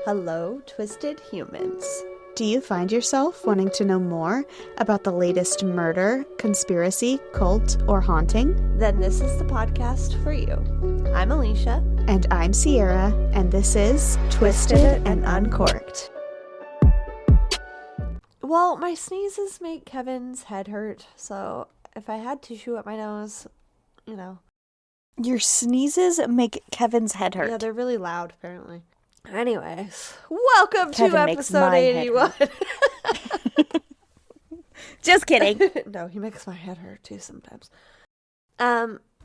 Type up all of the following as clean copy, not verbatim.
Hello, twisted humans. Do you find yourself wanting to know more about the latest murder, conspiracy, cult, or haunting? Then this is the podcast for you. I'm Alecia. And I'm Sierra, and this is Twisted and Uncorked. Well, my sneezes make Kevin's head hurt, so if I had tissue at my nose, you know. Your sneezes make Kevin's head hurt. Yeah, they're really loud, apparently. Anyways, welcome Kevin to makes episode my head 81. Just kidding. No, he makes my head hurt too sometimes.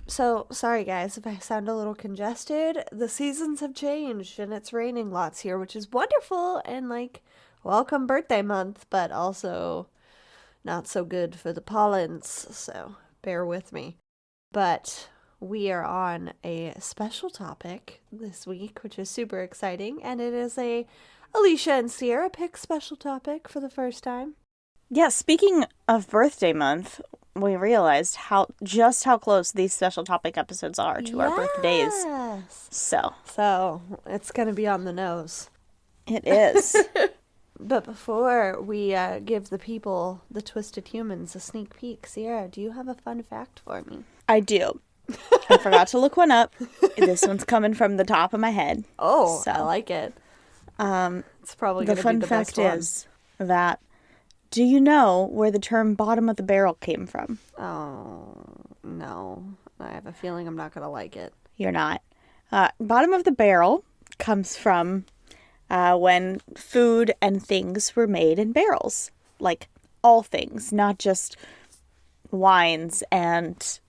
So sorry guys if I sound a little congested. The seasons have changed and it's raining lots here, which is wonderful and like welcome birthday month, but also not so good for the pollens, so bear with me. But we are on a special topic this week, which is super exciting, and it is a Alecia and Sierra pick special topic for the first time. Yeah, speaking of birthday month, we realized how close these special topic episodes are to our birthdays. So it's going to be on the nose. It is. But before we give the people, the twisted humans, a sneak peek, Sierra, do you have a fun fact for me? I do. I forgot to look one up. This one's coming from the top of my head. Oh, so, I like it. It's probably going to be the best one. The fun fact is that, do you know where the term bottom of the barrel came from? Oh, no. I have a feeling I'm not going to like it. You're not. Bottom of the barrel comes from when food and things were made in barrels. Like, all things, not just wines and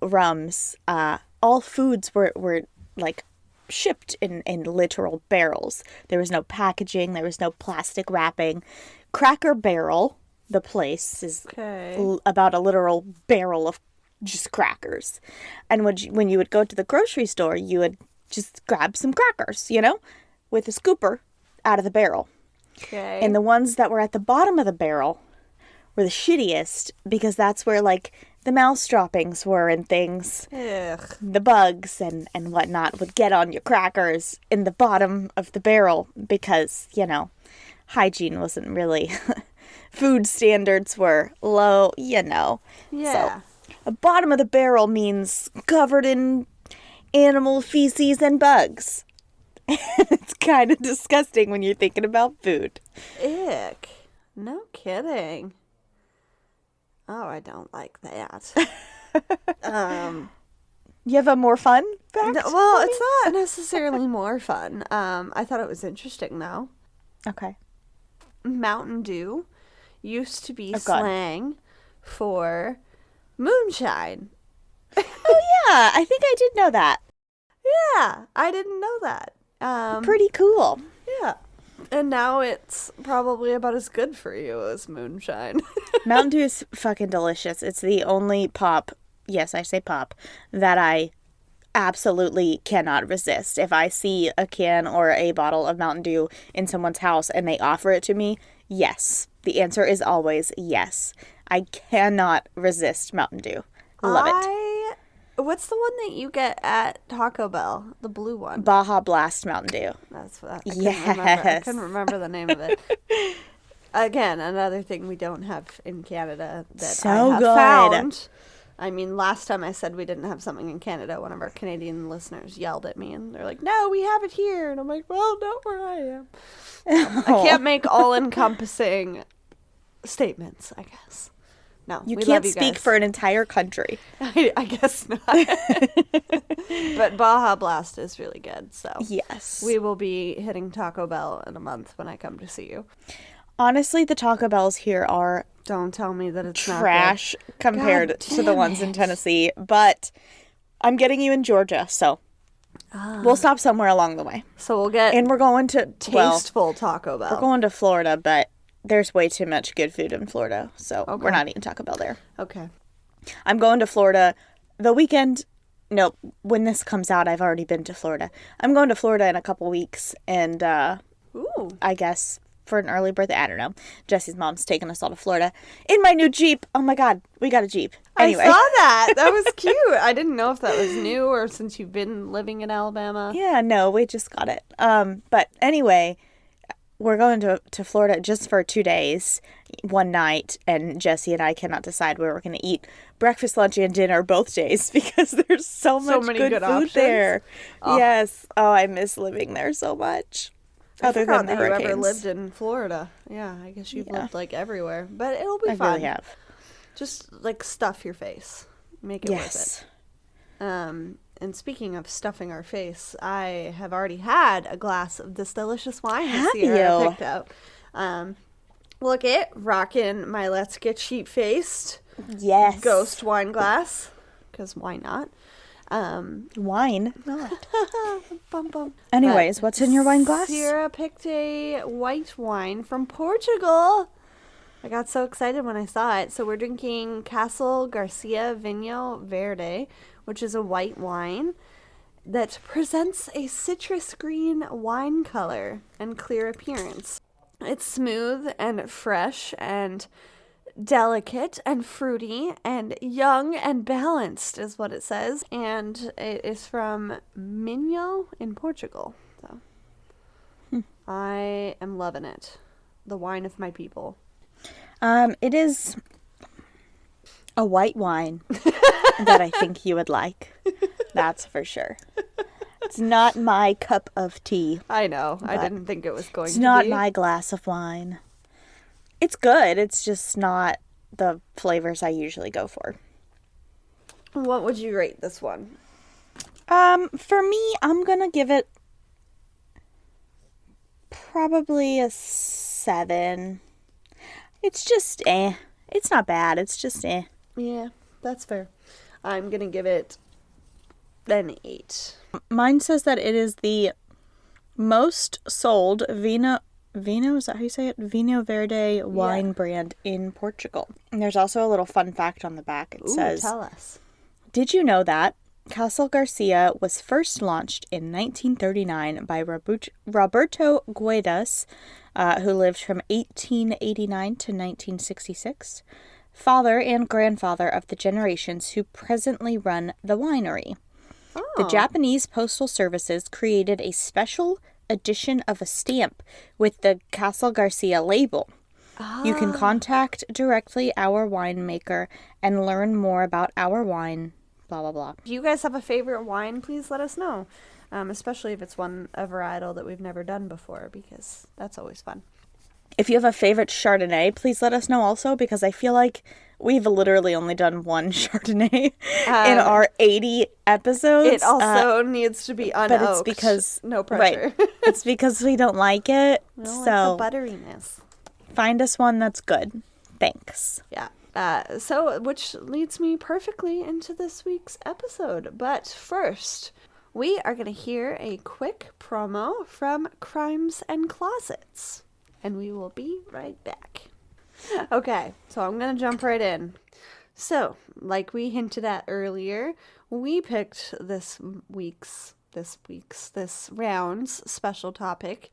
rums. All foods were like shipped in literal barrels. There was no packaging. There was no plastic wrapping. Cracker Barrel, the place, is about a literal barrel of just crackers. And when you would go to the grocery store, you would just grab some crackers, with a scooper out of the barrel. Okay. And the ones that were at the bottom of the barrel were the shittiest because that's where, like, the mouse droppings were and things. Ugh. The bugs and whatnot would get on your crackers in the bottom of the barrel because, hygiene wasn't really... Food standards were low, Yeah. So, the bottom of the barrel means covered in animal feces and bugs. It's kind of disgusting when you're thinking about food. Ick. No kidding. Oh, I don't like that. You have a more fun fact? No, well, it's not necessarily more fun. I thought it was interesting, though. Okay. Mountain Dew used to be slang for moonshine. Oh, yeah. I think I did know that. Yeah, I didn't know that. Pretty cool. Yeah. And now it's probably about as good for you as moonshine. Mountain Dew is fucking delicious. It's the only pop, yes, I say pop, that I absolutely cannot resist. If I see a can or a bottle of Mountain Dew in someone's house and they offer it to me, yes. The answer is always yes. I cannot resist Mountain Dew. Love it. What's the one that you get at Taco Bell? The blue one. Baja Blast Mountain Dew. That's what I couldn't remember the name of it. Again, another thing we don't have in Canada that I have found. I mean, last time I said we didn't have something in Canada, one of our Canadian listeners yelled at me and they're like, "No, we have it here." And I'm like, "Well, not where I am." I can't make all-encompassing statements, I guess. No, you can't speak for an entire country. I guess not. But Baja Blast is really good, so yes, we will be hitting Taco Bell in a month when I come to see you. Honestly, the Taco Bells here are don't tell me that it's trash compared to the ones in Tennessee, but I'm getting you in Georgia, so we'll stop somewhere along the way. So we'll get and we're going to tasteful Taco Bell. We're going to Florida, but there's way too much good food in Florida, so we're not eating Taco Bell there. Okay. I'm going to Florida the weekend. Nope. When this comes out, I've already been to Florida. I'm going to Florida in a couple weeks, and I guess for an early birthday. I don't know. Jesse's mom's taking us all to Florida in my new Jeep. Oh my God, we got a Jeep. Anyway. I saw that. That was cute. I didn't know if that was new or since you've been living in Alabama. Yeah, no, we just got it. But anyway, we're going to Florida just for 2 days, one night, and Jesse and I cannot decide where we're going to eat breakfast, lunch, and dinner both days because there's so many good food options there. Oh. Yes. Oh, I miss living there so much. Other than the hurricanes. You ever lived in Florida. Yeah, I guess you've lived like everywhere. But it'll be fun. I really have. Just like stuff your face. Make it worth it. And speaking of stuffing our face, I have already had a glass of this delicious wine this year I picked out. Look it, rocking my Let's Get Sheep Faced ghost wine glass. Because why not? Wine not. Bum, bum. Anyways, what's in your wine glass? Sierra picked a white wine from Portugal. I got so excited when I saw it. So we're drinking Castle Garcia Vinho Verde, which is a white wine that presents a citrus green wine color and clear appearance. It's smooth and fresh and delicate and fruity and young and balanced is what it says. And it is from Minho in Portugal. So I am loving it. The wine of my people. It is a white wine that I think you would like. That's for sure. It's not my cup of tea. I know. I didn't think it was going to be. It's not my glass of wine. It's good. It's just not the flavors I usually go for. What would you rate this one? For me, I'm going to give it probably a 7. It's just It's not bad. It's just Yeah, that's fair. I'm going to give it an 8. Mine says that it is the most sold Vino, is that how you say it? Vinho Verde wine brand in Portugal. And there's also a little fun fact on the back. It says, tell us. Did you know that Castle Garcia was first launched in 1939 by Roberto Guedes, who lived from 1889 to 1966, father and grandfather of the generations who presently run the winery. Oh. The Japanese Postal Services created a special edition of a stamp with the Castle Garcia label. You can contact directly our winemaker and learn more about our wine, blah, blah, blah. Do you guys have a favorite wine? Please let us know. Especially if it's a varietal that we've never done before, because that's always fun. If you have a favorite Chardonnay, please let us know also, because I feel like we've literally only done one Chardonnay in our 80 episodes. It also needs to be unoaked. But it's because... No pressure. Right. It's because we don't like it. No, so like the butteriness. Find us one that's good. Thanks. Yeah. Which leads me perfectly into this week's episode. But first, we are going to hear a quick promo from Crimes and Closets. And we will be right back. Okay, so I'm going to jump right in. So, like we hinted at earlier, we picked this round's special topic.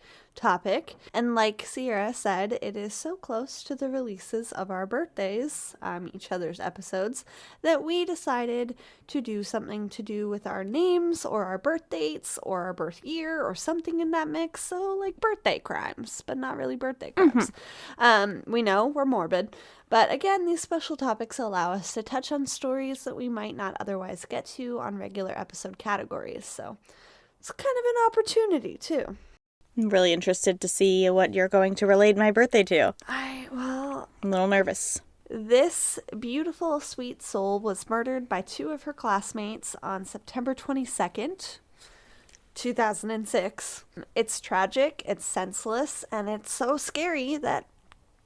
And like Sierra said, it is so close to the releases of our birthdays, each other's episodes, that we decided to do something to do with our names or our birth dates or our birth year or something in that mix. So like birthday crimes, but not really birthday crimes. We know we're morbid, but again, these special topics allow us to touch on stories that we might not otherwise get to on regular episode categories. So it's kind of an opportunity too. I'm really interested to see what you're going to relate my birthday to. I'm a little nervous. This beautiful, sweet soul was murdered by 2 of her classmates on September 22nd, 2006. It's tragic, it's senseless, and it's so scary that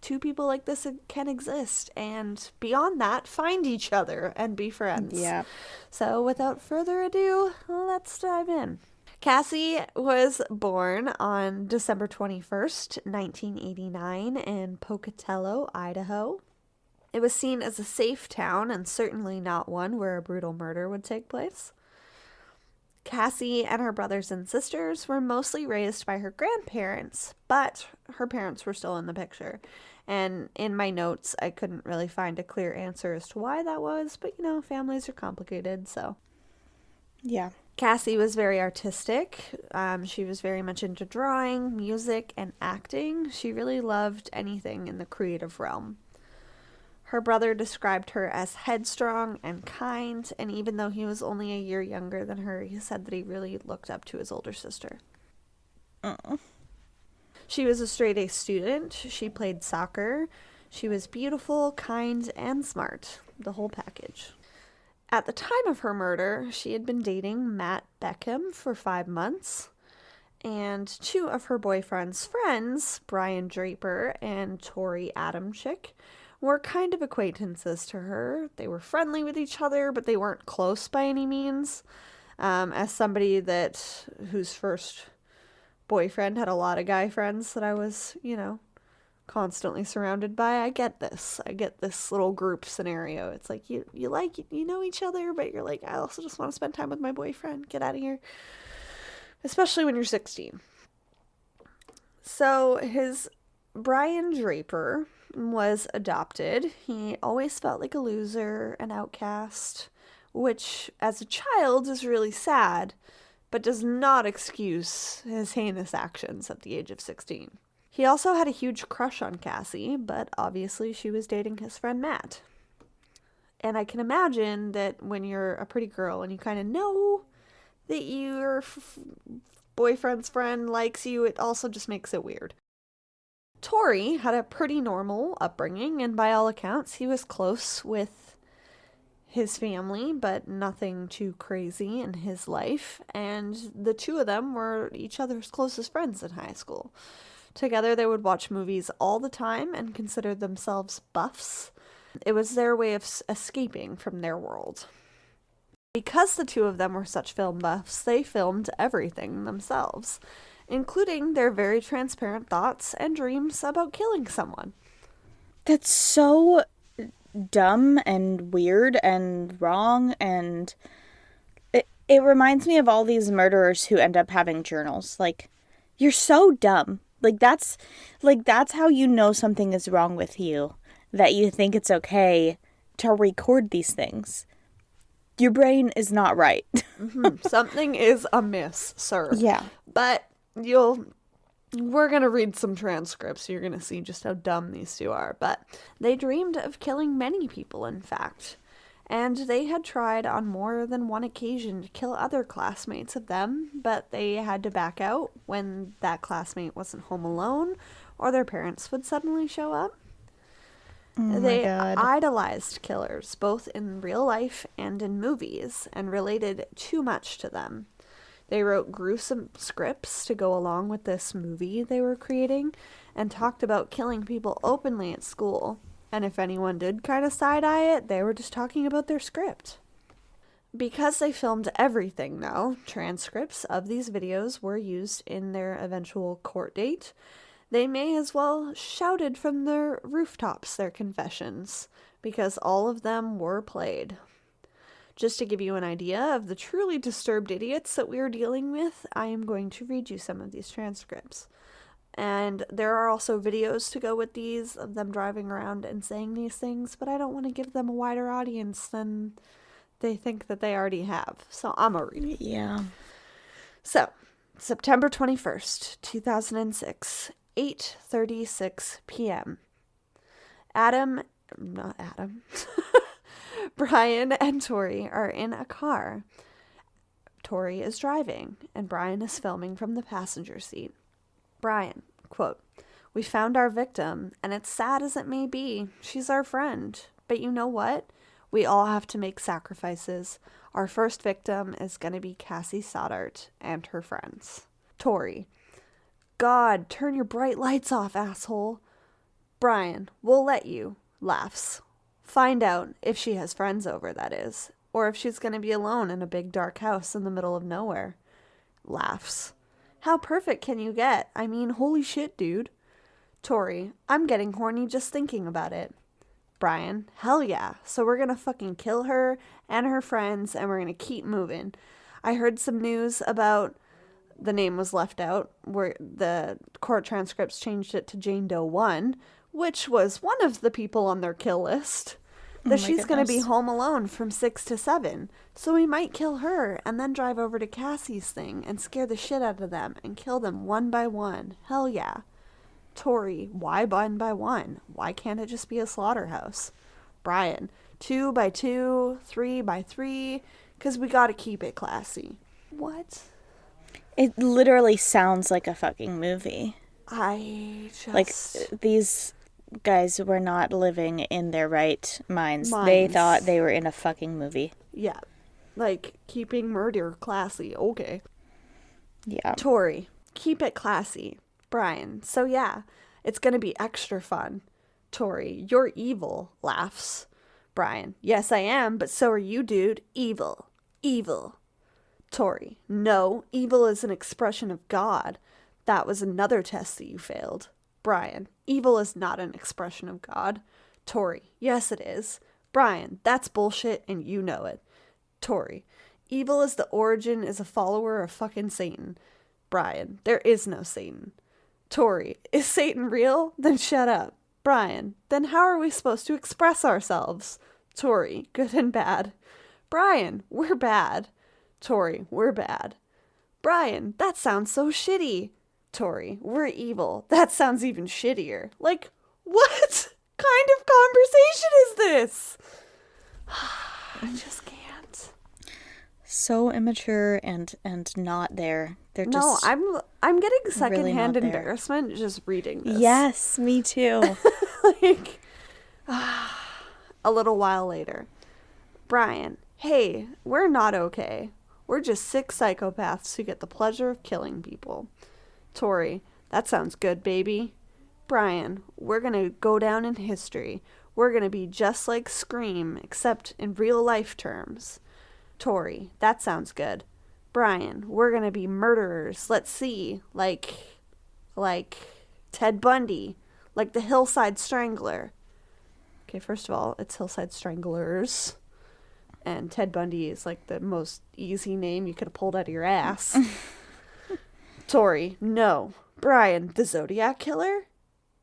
2 people like this can exist. And beyond that, find each other and be friends. Yeah. So without further ado, let's dive in. Cassie was born on December 21st, 1989 in Pocatello, Idaho. It was seen as a safe town and certainly not one where a brutal murder would take place. Cassie and her brothers and sisters were mostly raised by her grandparents, but her parents were still in the picture. And in my notes, I couldn't really find a clear answer as to why that was, but families are complicated, so. Yeah. Cassie was very artistic. She was very much into drawing, music, and acting. She really loved anything in the creative realm. Her brother described her as headstrong and kind, and even though he was only a year younger than her, he said that he really looked up to his older sister. She was a straight-A student. She played soccer. She was beautiful, kind, and smart. The whole package. At the time of her murder, she had been dating Matt Beckham for 5 months, and 2 of her boyfriend's friends, Brian Draper and Tori Adamczyk, were kind of acquaintances to her. They were friendly with each other, but they weren't close by any means. As somebody whose first boyfriend had a lot of guy friends that I was, constantly surrounded by, I get this. I get this little group scenario. It's like you know each other, but you're like, I also just want to spend time with my boyfriend. Get out of here. Especially when you're 16. So his Brian Draper was adopted. He always felt like a loser, an outcast, which as a child is really sad, but does not excuse his heinous actions at the age of 16. He also had a huge crush on Cassie, but obviously she was dating his friend Matt. And I can imagine that when you're a pretty girl and you kind of know that your boyfriend's friend likes you, it also just makes it weird. Tori had a pretty normal upbringing, and by all accounts, he was close with his family, but nothing too crazy in his life, and the 2 of them were each other's closest friends in high school. Together, they would watch movies all the time and consider themselves buffs. It was their way of escaping from their world. Because the 2 of them were such film buffs, they filmed everything themselves, including their very transparent thoughts and dreams about killing someone. That's so dumb and weird and wrong, and it reminds me of all these murderers who end up having journals. Like, you're so dumb. That's how you know something is wrong with you, that you think it's okay to record these things. Your brain is not right. Something is amiss, sir. Yeah. But we're going to read some transcripts. You're going to see just how dumb these 2 are. But they dreamed of killing many people, in fact. And they had tried on more than one occasion to kill other classmates of them, but they had to back out when that classmate wasn't home alone or their parents would suddenly show up. They idolized killers, both in real life and in movies, and related too much to them. They wrote gruesome scripts to go along with this movie they were creating, and talked about killing people openly at school. And if anyone did kind of side-eye it, they were just talking about their script. Because they filmed everything, though, transcripts of these videos were used in their eventual court date. They may as well shouted from their rooftops their confessions, because all of them were played. Just to give you an idea of the truly disturbed idiots that we are dealing with, I am going to read you some of these transcripts. And there are also videos to go with these of them driving around and saying these things, but I don't want to give them a wider audience than they think that they already have. So I'm going to read it. Yeah. So, September 21st, 2006, 8:36 p.m. Brian and Tori are in a car. Tori is driving, and Brian is filming from the passenger seat. Brian, quote, "We found our victim, and it's sad as it may be. She's our friend. But you know what? We all have to make sacrifices. Our first victim is going to be Cassie Stoddart and her friends." Tori, "God, turn your bright lights off, asshole." Brian, "We'll let you." Laughs. "Find out if she has friends over, that is. Or if she's going to be alone in a big dark house in the middle of nowhere." Laughs. "How perfect can you get? I mean, holy shit, dude." Tori, "I'm getting horny just thinking about it." Brian, "Hell yeah. So we're going to fucking kill her and her friends, and we're going to keep moving. I heard some news about the name was left out, where the court transcripts changed it to Jane Doe 1, which was one of the people on their kill list. That she's going to be home alone from 6 to 7. So we might kill her and then drive over to Cassie's thing and scare the shit out of them and kill them one by one. Hell yeah. Tori, why one by one? Why can't it just be a slaughterhouse? Brian, 2 by 2, 3 by 3, because we got to keep it classy. What? It literally sounds like a fucking movie. I just... Like, these guys were not living in their right minds. They thought they were in a fucking movie. Yeah. Like, keeping murder classy. Okay. Yeah. Tori, keep it classy. Brian, so yeah, it's gonna be extra fun. Tori, you're evil. Laughs. Brian, yes I am, but so are you, dude. Evil. Evil. Tori, no, evil is an expression of God. That was another test that you failed. Brian, evil is not an expression of God. Tori, yes it is. Brian, that's bullshit and you know it. Tori, evil is the origin is a follower of fucking Satan. Brian, there is no Satan. Tori, is Satan real? Then shut up. Brian, then how are we supposed to express ourselves? Tori, good and bad. Brian, we're bad. Tori, we're bad. Brian, that sounds so shitty. Tori, we're evil. That sounds even shittier. Like, what kind of conversation is this? I just can't. So immature and not there. They're just I'm getting secondhand really embarrassment just reading this. Yes, me too. Like, a little while later. Brian, hey, we're not okay. We're just 6 psychopaths who get the pleasure of killing people. Tori, that sounds good, baby. Brian, we're gonna go down in history. We're gonna be just like Scream, except in real life terms. Tori, that sounds good. Brian, we're gonna be murderers. Let's see. Like Ted Bundy. Like the Hillside Strangler. Okay, first of all, it's Hillside Stranglers. And Ted Bundy is like the most easy name you could have pulled out of your ass. Tori, no. Brian, the Zodiac Killer?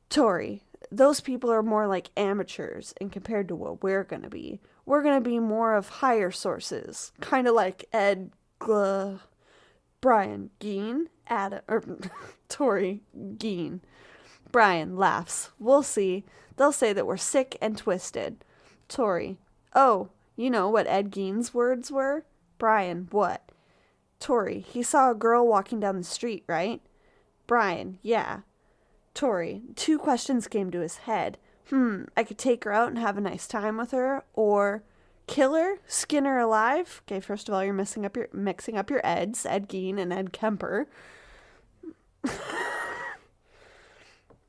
Tori, those people are more like amateurs, and compared to what we're gonna be. We're gonna be more of higher sources. Kind of like Brian, Geen? Tori, Geen. Brian laughs. We'll see. They'll say that we're sick and twisted. Tori, oh, you know what Ed Gein's words were? Brian, what? Tori, he saw a girl walking down the street, right? Brian, yeah. Tori, 2 questions came to his head. I could take her out and have a nice time with her, or kill her, skin her alive. Okay, first of all, you're mixing up your Eds, Ed Gein and Ed Kemper.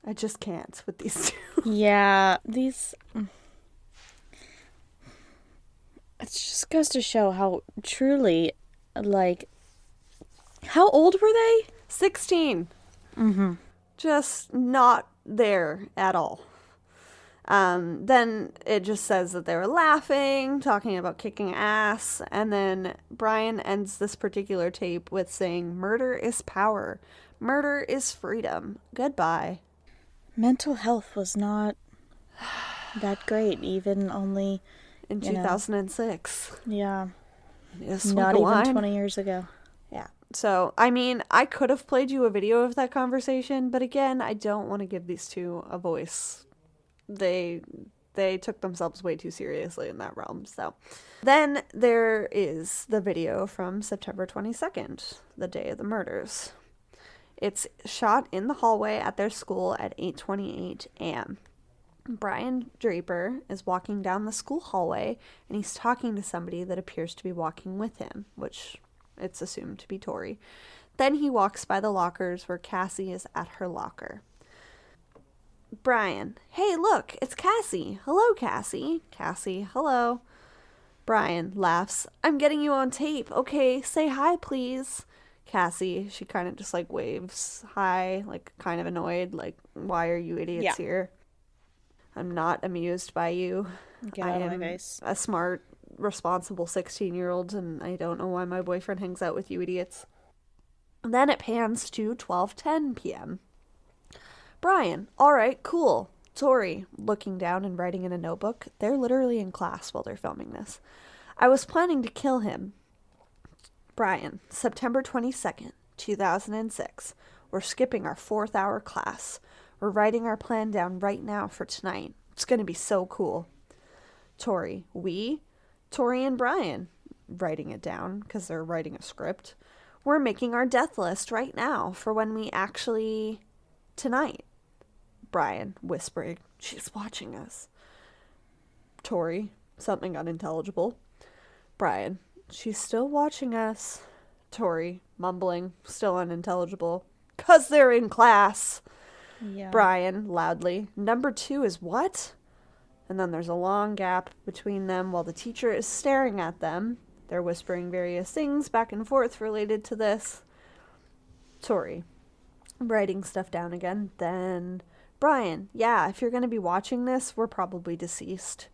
I just can't with these 2. Yeah, these... It just goes to show how truly, like... How old were they? 16. Mm-hmm. Just not there at all. Then it just says that they were laughing, talking about kicking ass, and then Brian ends this particular tape with saying, "Murder is power. Murder is freedom. Goodbye." Mental health was not that great, even only... In 2006. Yeah. Not even 20 years ago. Yeah. So, I mean, I could have played you a video of that conversation, but again, I don't want to give these 2 a voice. They took themselves way too seriously in that realm. So, then there is the video from September 22nd, the day of the murders. It's shot in the hallway at their school at 8:28 a.m. Brian Draper is walking down the school hallway, and he's talking to somebody that appears to be walking with him, which it's assumed to be Tori. Then he walks by the lockers where Cassie is at her locker. Brian, hey, look, it's Cassie. Hello, Cassie. Cassie, hello. Brian laughs. I'm getting you on tape. Okay, say hi, please. Cassie, she kind of just like waves hi, like kind of annoyed, like, why are you idiots here? I'm not amused by you. Get out of my face. A smart responsible 16-year-olds, and I don't know why my boyfriend hangs out with you idiots. And then it pans to 12:10 p.m. Brian, alright, cool. Tori, looking down and writing in a notebook. They're literally in class while they're filming this. I was planning to kill him. Brian, September 22nd, 2006. We're skipping our 4th hour class. We're writing our plan down right now for tonight. It's going to be so cool. Tori, we? Tori and Brian, writing it down because they're writing a script. We're making our death list right now for when we actually... Tonight. Brian, whispering, she's watching us. Tori, something unintelligible. Brian, she's still watching us. Tori, mumbling, still unintelligible. 'Cause they're in class. Yeah. Brian, loudly, number 2 is what? And then there's a long gap between them while the teacher is staring at them. They're whispering various things back and forth related to this. Tori, writing stuff down again. Then, Brian, yeah, if you're going to be watching this, we're probably deceased.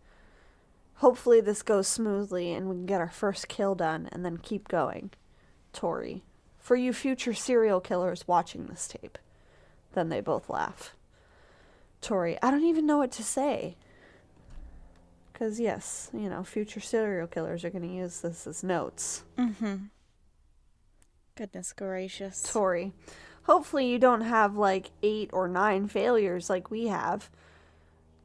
Hopefully this goes smoothly and we can get our first kill done and then keep going. Tori, for you future serial killers watching this tape. Then they both laugh. Tori, I don't even know what to say. Because, yes, future serial killers are going to use this as notes. Mm-hmm. Goodness gracious. Tori, hopefully you don't have, 8 or 9 failures like we have.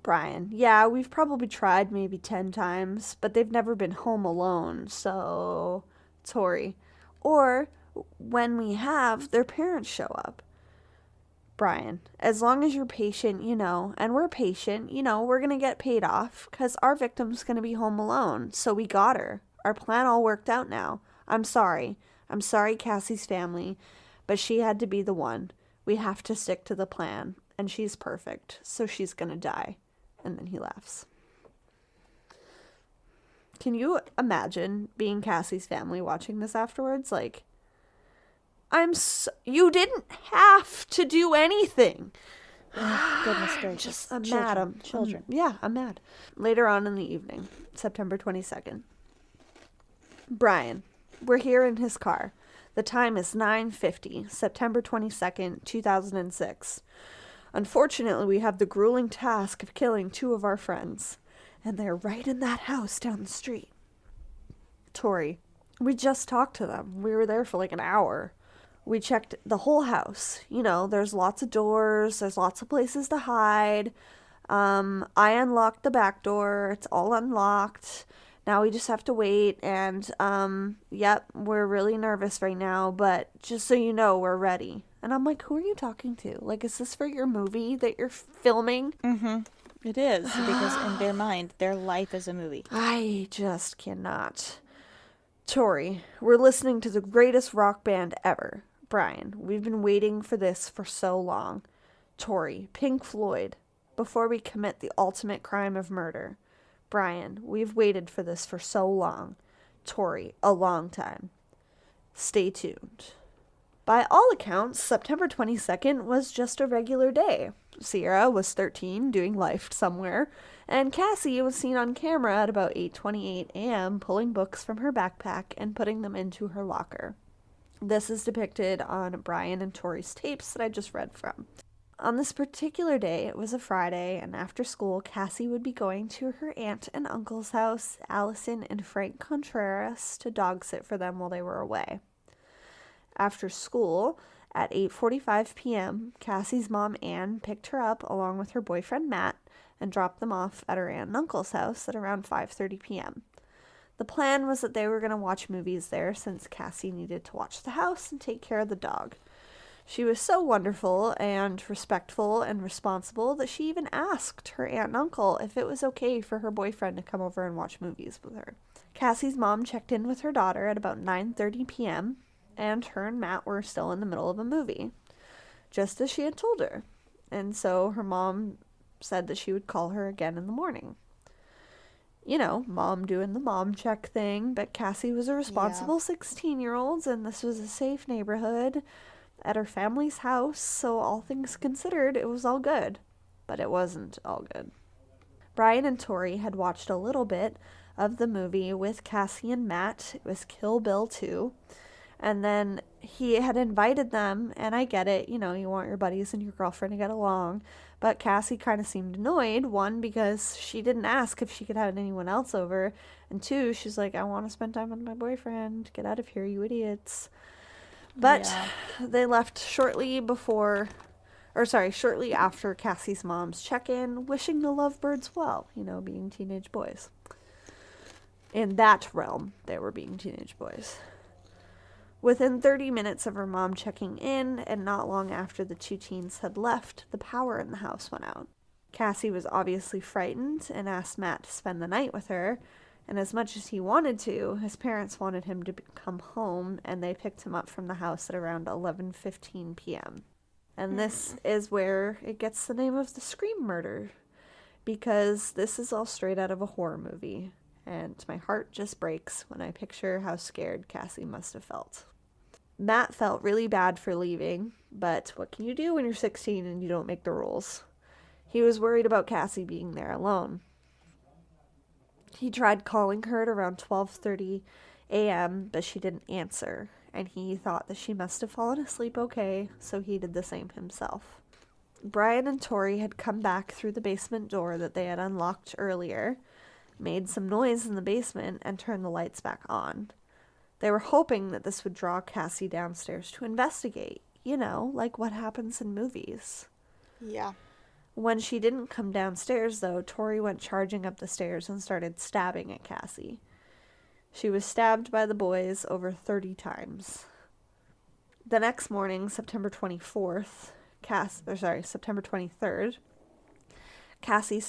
Brian, yeah, we've probably tried maybe 10 times, but they've never been home alone, so... Tori, or when we have, their parents show up. Brian, as long as you're patient, and we're patient, we're going to get paid off because our victim's going to be home alone. So we got her. Our plan all worked out now. I'm sorry. I'm sorry, Cassie's family, but she had to be the one. We have to stick to the plan, and she's perfect, so she's going to die. And then he laughs. Can you imagine being Cassie's family watching this afterwards? You didn't have to do anything. Oh, goodness gracious. I'm Children. mad. Children. I'm mad. Later on in the evening, September 22nd. Brian, we're here in his car. The time is 9:50, September 22nd, 2006. Unfortunately, we have the grueling task of killing 2 of our friends. And they're right in that house down the street. Tori, we just talked to them. We were there for an hour. We checked the whole house. There's lots of doors. There's lots of places to hide. I unlocked the back door. It's all unlocked. Now we just have to wait. And, yep, we're really nervous right now. But just so you know, we're ready. And I'm like, who are you talking to? Is this for your movie that you're filming? Mm-hmm. It is, because in their mind, their life is a movie. I just cannot. Tori, we're listening to the greatest rock band ever. Brian, we've been waiting for this for so long. Tori, Pink Floyd, before we commit the ultimate crime of murder. Brian, we've waited for this for so long. Tori, a long time. Stay tuned. By all accounts, September 22nd was just a regular day. Sierra was 13, doing life somewhere, and Cassie was seen on camera at about 8:28 a.m. pulling books from her backpack and putting them into her locker. This is depicted on Brian and Tori's tapes that I just read from. On this particular day, it was a Friday, and after school, Cassie would be going to her aunt and uncle's house, Allison and Frank Contreras, to dog sit for them while they were away. After school, at 8:45 p.m., Cassie's mom, Anne, picked her up along with her boyfriend, Matt, and dropped them off at her aunt and uncle's house at around 5:30 p.m. The plan was that they were going to watch movies there since Cassie needed to watch the house and take care of the dog. She was so wonderful and respectful and responsible that she even asked her aunt and uncle if it was okay for her boyfriend to come over and watch movies with her. Cassie's mom checked in with her daughter at about 9:30 p.m., and her and Matt were still in the middle of a movie, just as she had told her. And so her mom said that she would call her again in the morning. Mom doing the mom check thing, but Cassie was a responsible 16-year-old, and this was a safe neighborhood at her family's house, so all things considered, it was all good. But it wasn't all good. Brian and Tori had watched a little bit of the movie with Cassie and Matt. It was Kill Bill 2. And then he had invited them, and I get it, you know, you want your buddies and your girlfriend to get along. But Cassie kind of seemed annoyed, one, because she didn't ask if she could have anyone else over, and two, she's like, I want to spend time with my boyfriend. Get out of here, you idiots. But they left shortly after Cassie's mom's check-in, wishing the lovebirds well, you know, being teenage boys. In that realm, they were being teenage boys. Within 30 minutes of her mom checking in, and not long after the two teens had left, the power in the house went out. Cassie was obviously frightened and asked Matt to spend the night with her, and as much as he wanted to, his parents wanted him to come home, and they picked him up from the house at around 11:15 p.m. And this is where it gets the name of the Scream murder, because this is all straight out of a horror movie, and my heart just breaks when I picture how scared Cassie must have felt. Matt felt really bad for leaving, but what can you do when you're 16 and you don't make the rules? He was worried about Cassie being there alone. He tried calling her at around 12:30 a.m., but she didn't answer, and he thought that she must have fallen asleep okay, so he did the same himself. Brian and Tori had come back through the basement door that they had unlocked earlier, made some noise in the basement, and turned the lights back on. They were hoping that this would draw Cassie downstairs to investigate, you know, like what happens in movies. Yeah. When she didn't come downstairs, though, Tori went charging up the stairs and started stabbing at Cassie. She was stabbed by the boys over 30 times. The next morning, September 23rd, Cassie's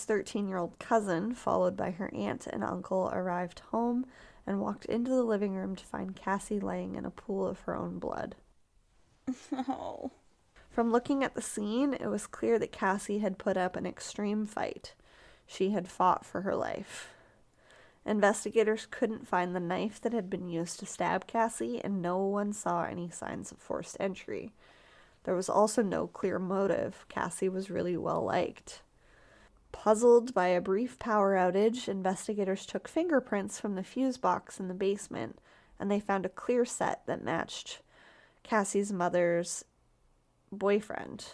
13-year-old cousin, followed by her aunt and uncle, arrived home and walked into the living room to find Cassie laying in a pool of her own blood. Oh. From looking at the scene, it was clear that Cassie had put up an extreme fight. She had fought for her life. Investigators couldn't find the knife that had been used to stab Cassie, and no one saw any signs of forced entry. There was also no clear motive. Cassie was really well liked. Puzzled by a brief power outage, investigators took fingerprints from the fuse box in the basement, and they found a clear set that matched Cassie's mother's boyfriend.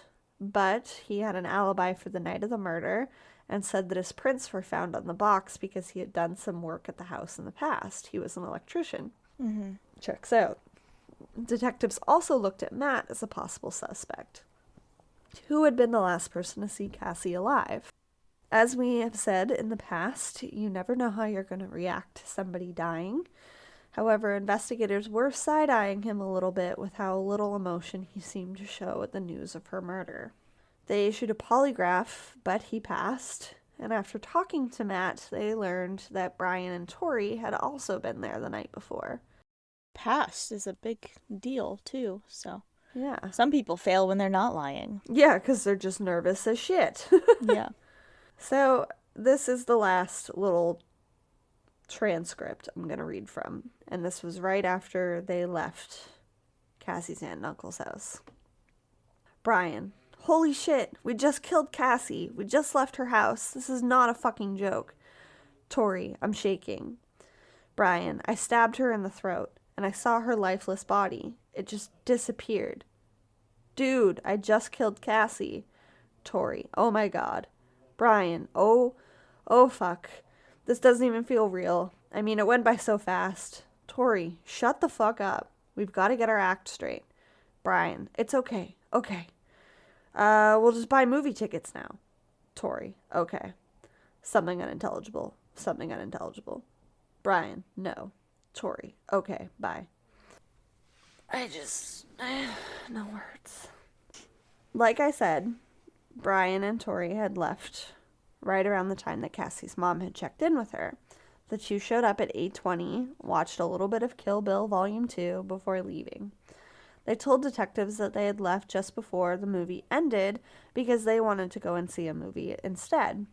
But he had an alibi for the night of the murder and said that his prints were found on the box because he had done some work at the house in the past. He was an electrician. Mm-hmm. Checks out. Detectives also looked at Matt as a possible suspect, who had been the last person to see Cassie alive. As we have said in the past, you never know how you're going to react to somebody dying. However, investigators were side-eyeing him a little bit with how little emotion he seemed to show at the news of her murder. They issued a polygraph, but he passed, and after talking to Matt, they learned that Brian and Tori had also been there the night before. Passed is a big deal, too, so. Yeah. Some people fail when they're not lying. Yeah, because they're just nervous as shit. Yeah. So, this is the last little transcript I'm going to read from. And this was right after they left Cassie's aunt and uncle's house. Brian: holy shit, we just killed Cassie. We just left her house. This is not a fucking joke. Tori: I'm shaking. Brian: I stabbed her in the throat, and I saw her lifeless body. It just disappeared. Dude, I just killed Cassie. Tori: oh my god. Brian: oh fuck. This doesn't even feel real. I mean, it went by so fast. Tori: shut the fuck up. We've got to get our act straight. Brian: it's okay. Okay. We'll just buy movie tickets now. Tori: okay. Something unintelligible. Something unintelligible. Brian: no. Tori: okay, bye. No words. Like I said, Brian and Tori had left right around the time that Cassie's mom had checked in with her. The two showed up at 8:20, watched a little bit of Kill Bill Volume 2 before leaving. They told detectives that they had left just before the movie ended because they wanted to go and see a movie instead.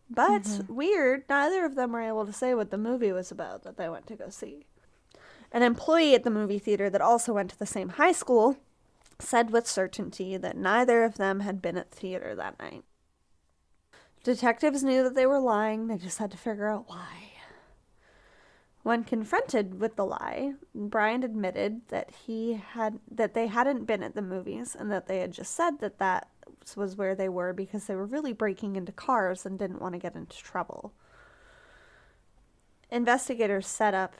But, weird, neither of them were able to say what the movie was about that they went to go see. An employee at the movie theater that also went to the same high school said with certainty that neither of them had been at the theater that night. Detectives knew that they were lying, they just had to figure out why. When confronted with the lie, Brian admitted that they hadn't been at the movies and that they had just said that was where they were because they were really breaking into cars and didn't want to get into trouble. Investigators set up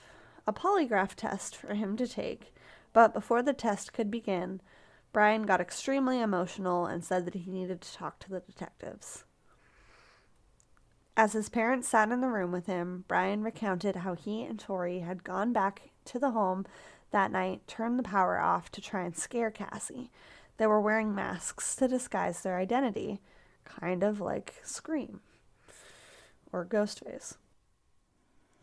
a polygraph test for him to take, but before the test could begin, Brian got extremely emotional and said that he needed to talk to the detectives. As his parents sat in the room with him, Brian recounted how he and Tori had gone back to the home that night, turned the power off to try and scare Cassie. They were wearing masks to disguise their identity, kind of like Scream or Ghostface.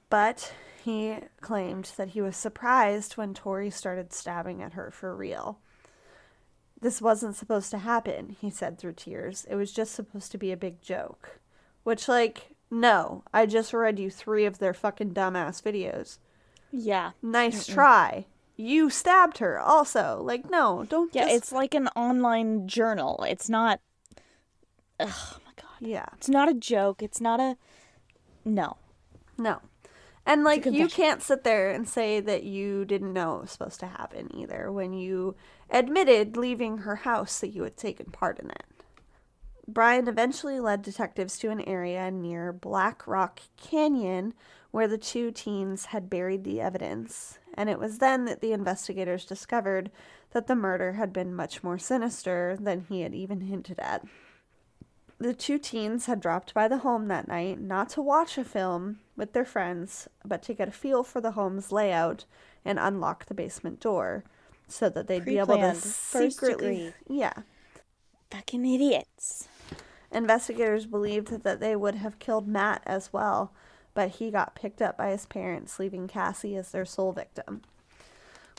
But he claimed that he was surprised when Tori started stabbing at her for real. This wasn't supposed to happen, he said through tears. It was just supposed to be a big joke. Which, no, I just read you 3 of their fucking dumbass videos. Yeah. Nice try. You stabbed her also. No, don't Yeah, it's like an online journal. It's not... Oh, my God. Yeah. It's not a joke. It's not a... No. No. And, you can't sit there and say that you didn't know it was supposed to happen either when you admitted leaving her house that you had taken part in it. Brian eventually led detectives to an area near Black Rock Canyon where the 2 teens had buried the evidence, and it was then that the investigators discovered that the murder had been much more sinister than he had even hinted at. The 2 teens had dropped by the home that night not to watch a film with their friends, but to get a feel for the home's layout and unlock the basement door so that they'd be able to secretly... Yeah. Fucking idiots. Investigators believed that they would have killed Matt as well, but he got picked up by his parents, leaving Cassie as their sole victim.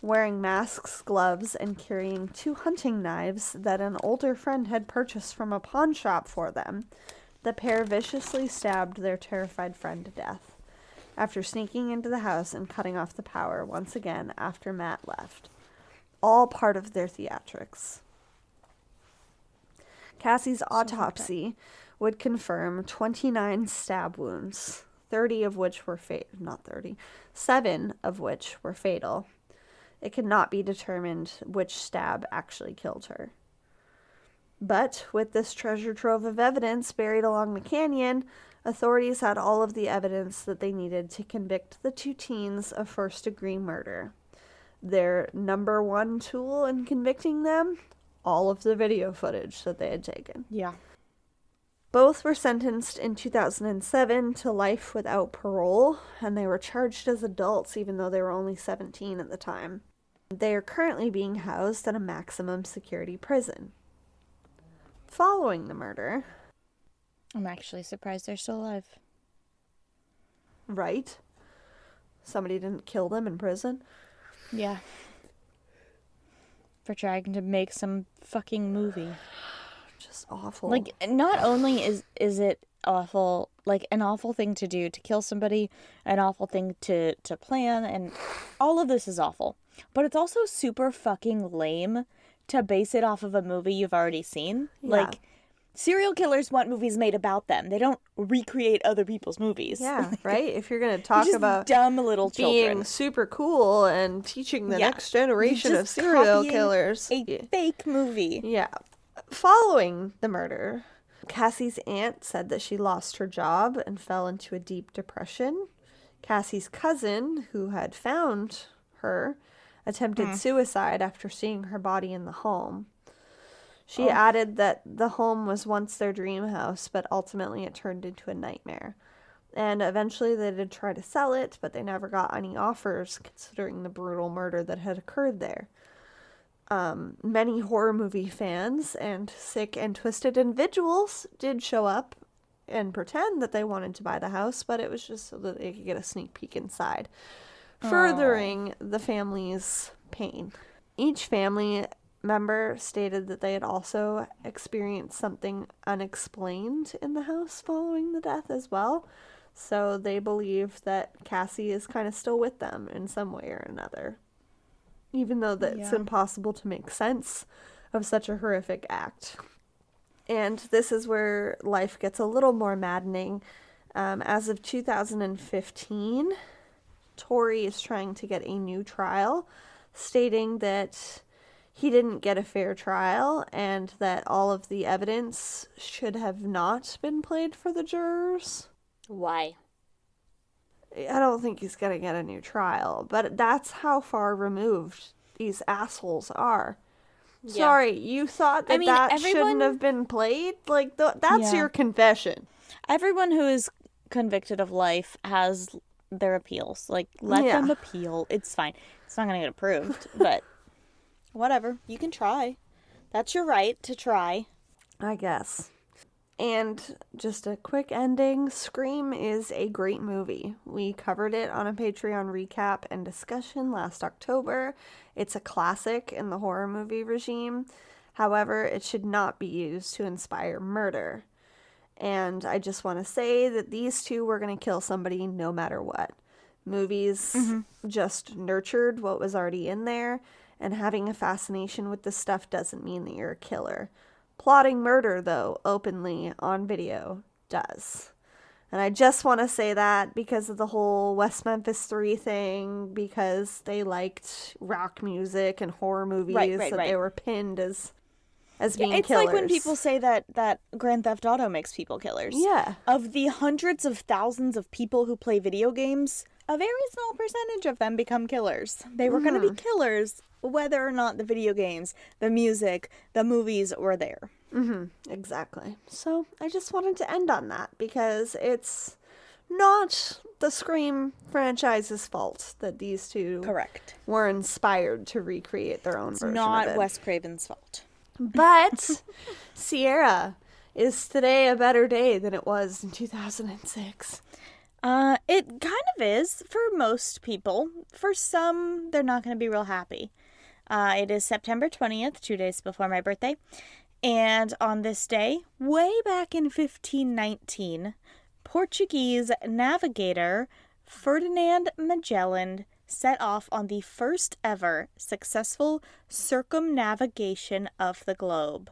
Wearing masks, gloves, and carrying 2 hunting knives that an older friend had purchased from a pawn shop for them, the pair viciously stabbed their terrified friend to death, after sneaking into the house and cutting off the power once again after Matt left. All part of their theatrics. Cassie's autopsy would confirm 29 stab wounds, 30 of which were 7 of which were fatal. It could not be determined which stab actually killed her. But with this treasure trove of evidence buried along the canyon, authorities had all of the evidence that they needed to convict the 2 teens of first-degree murder. Their number 1 tool in convicting them? All of the video footage that they had taken. Yeah. Both were sentenced in 2007 to life without parole, and they were charged as adults even though they were only 17 at the time. They are currently being housed at a maximum security prison. Following the murder... I'm actually surprised they're still alive. Right? Somebody didn't kill them in prison? Yeah. For trying to make some fucking movie. Just awful. Not only is it awful, an awful thing to do, to kill somebody, an awful thing to plan, and all of this is awful. But it's also super fucking lame to base it off of a movie you've already seen. Yeah. Serial killers want movies made about them. They don't recreate other people's movies. Yeah, right? If you're going to talk about dumb little children being super cool and teaching the next generation of serial killers. A fake movie. Yeah. Following the murder, Cassie's aunt said that she lost her job and fell into a deep depression. Cassie's cousin, who had found her, attempted suicide after seeing her body in the home. She added that the home was once their dream house, but ultimately it turned into a nightmare. And eventually they did try to sell it, but they never got any offers, considering the brutal murder that had occurred there. Many horror movie fans and sick and twisted individuals did show up and pretend that they wanted to buy the house, but it was just so that they could get a sneak peek inside, furthering the family's pain. Each family member stated that they had also experienced something unexplained in the house following the death as well. So they believe that Cassie is kind of still with them in some way or another. Even though it's impossible to make sense of such a horrific act. And this is where life gets a little more maddening. As of 2015, Tory is trying to get a new trial, stating that he didn't get a fair trial and that all of the evidence should have not been played for the jurors. Why? I don't think he's going to get a new trial, but that's how far removed these assholes are. Yeah. Sorry, you thought that that shouldn't have been played? Like, that's your confession. Everyone who is convicted of life has their appeals. Like, let them appeal. It's fine. It's not going to get approved, but whatever. You can try. That's your right to try. I guess. And just a quick ending, Scream is a great movie. We covered it on a Patreon recap and discussion last October. It's a classic in the horror movie regime. However, it should not be used to inspire murder. And I just want to say that these two were going to kill somebody no matter what. Movies just nurtured what was already in there, and having a fascination with this stuff doesn't mean that you're a killer. Plotting murder, though, openly on video does. And I just want to say that because of the whole West Memphis 3 thing, because they liked rock music and horror movies, they were pinned as being it's killers. Like when people say that Grand Theft Auto makes people killers. Yeah. Of the hundreds of thousands of people who play video games, a very small percentage of them become killers. They were going to be killers whether or not the video games, the music, the movies were there. Exactly. So I just wanted to end on that because it's not the Scream franchise's fault that these two were inspired to recreate their own version of it. Not Wes Craven's fault. But Sierra, is today a better day than it was in 2006? It kind of is for most people. For some, they're not going to be real happy. It is September 20th, 2 days before my birthday. And on this day, way back in 1519, Portuguese navigator Ferdinand Magellan set off on the first ever successful circumnavigation of the globe,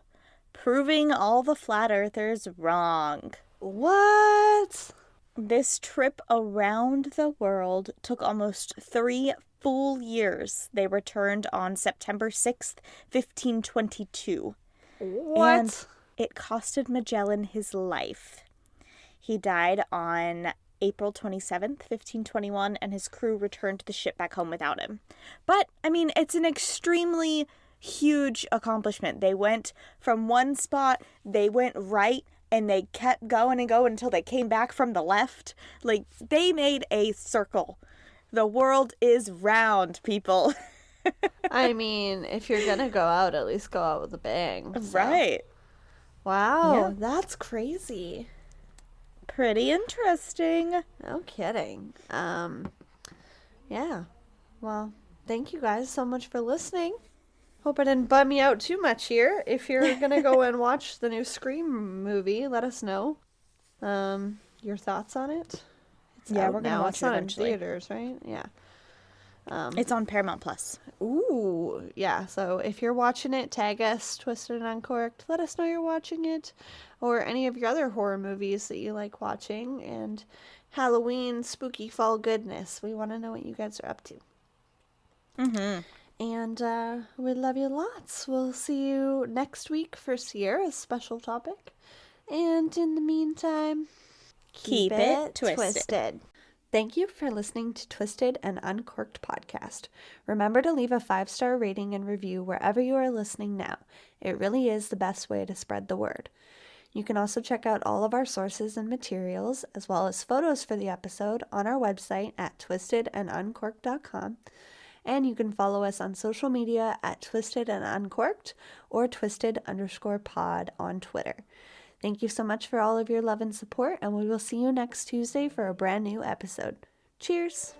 proving all the flat earthers wrong. What? This trip around the world took almost 3 full years. They returned on September 6th, 1522. What? And it costed Magellan his life. He died on April 27th, 1521, and his crew returned the ship back home without him. But, I mean, it's an extremely huge accomplishment. They went from one spot, they went right, and they kept going and going until they came back from the left. Like, they made a circle. The world is round, people. I mean, if you're gonna go out, at least go out with a bang. So. Right. Wow, that's crazy. Pretty interesting. No kidding. Yeah. Well, thank you guys so much for listening. Hope I didn't bum you out too much here. If you're gonna go and watch the new Scream movie, let us know. Your thoughts on it. It's yeah, out we're gonna now. watch It's it not eventually. in theaters, right? Yeah. It's on Paramount Plus. Ooh, yeah. So if you're watching it, tag us, Twisted and Uncorked. Let us know you're watching it, or any of your other horror movies that you like watching, and Halloween, spooky fall goodness. We want to know what you guys are up to. And we love you lots. We'll see you next week for Sierra's special topic. And in the meantime, keep it twisted. Thank you for listening to Twisted and Uncorked podcast. Remember to leave a 5-star rating and review wherever you are listening now. It really is the best way to spread the word. You can also check out all of our sources and materials, as well as photos for the episode, on our website at twistedanduncorked.com. And you can follow us on social media at Twisted and Uncorked or Twisted_pod on Twitter. Thank you so much for all of your love and support, and we will see you next Tuesday for a brand new episode. Cheers!